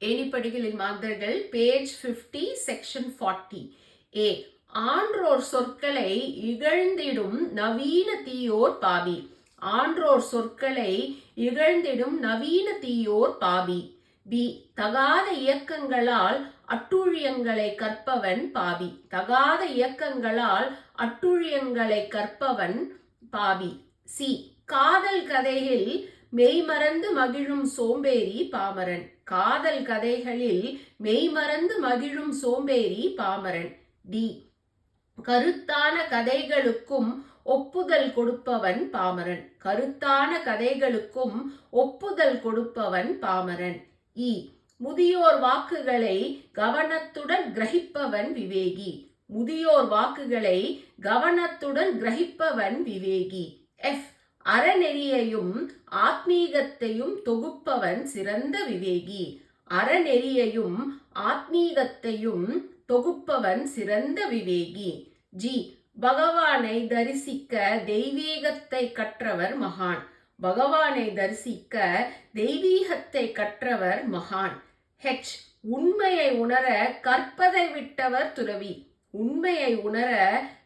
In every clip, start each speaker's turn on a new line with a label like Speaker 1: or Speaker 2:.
Speaker 1: ஏணிப்படிகளின் மாந்தர்கள் page 50 section 40 ஏ. ஆன்றோர் சொற்களை இகழ்ந்திடும் நவீன தீயோர் பாவி. ஆன்றோர் சொற்களை இகழ்ந்திடும் நவீன தீயோர் பாவி. பி. தகாத இயக்கங்களால் அட்டூழியங்களை கற்பவன் பாவி. தகாத இயக்கங்களால் அட்டூழியங்களை கற்பவன் பாவி. சி. காதல் கதையில் மெய்மறந்து மகிழும் சோம்பேறி பாமரன். காதல் கதைகளில் மெய்மறந்து மகிழும் சோம்பேறி பாமரன். டி. கருத்தான கதைகளுக்கும் ஒப்புதல் கொடுப்பவன் பாமரன். கருத்தான கதைகளுக்கும் ஒப்புதல் கொடுப்பவன் பாமரன். இ. முதியோர் வாக்குகளை கவனத்துடன் கிரகிப்பவன் விவேகி. முதியோர் வாக்குகளை கவனத்துடன் கிரகிப்பவன் விவேகி. எஃப். அறநெறியையும் ஆத்மீகத்தையும் தொகுப்பவன் சிறந்த விவேகி. அறநெறியையும் ஆத்மீகத்தையும் தொகுப்பவன் சிறந்த விவேகி. ஜி. பகவானை தரிசிக்க தெய்வீகத்தை கற்றவர் மகான். பகவானை தரிசிக்க தெய்வீகத்தை கற்றவர் மகான். ஹெச். உண்மையை உணர கற்பதை விட்டவர் துறவி. உண்மையை உணர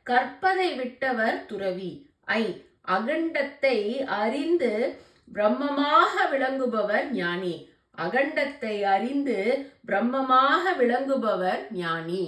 Speaker 1: கற்பதை விட்டவர் துறவி. ஐ. அகண்டத்தை அறிந்து பிரம்மமாக விளங்குபவர் ஞானி. அகண்டத்தை அறிந்து பிரம்மமாக விளங்குபவர் ஞானி.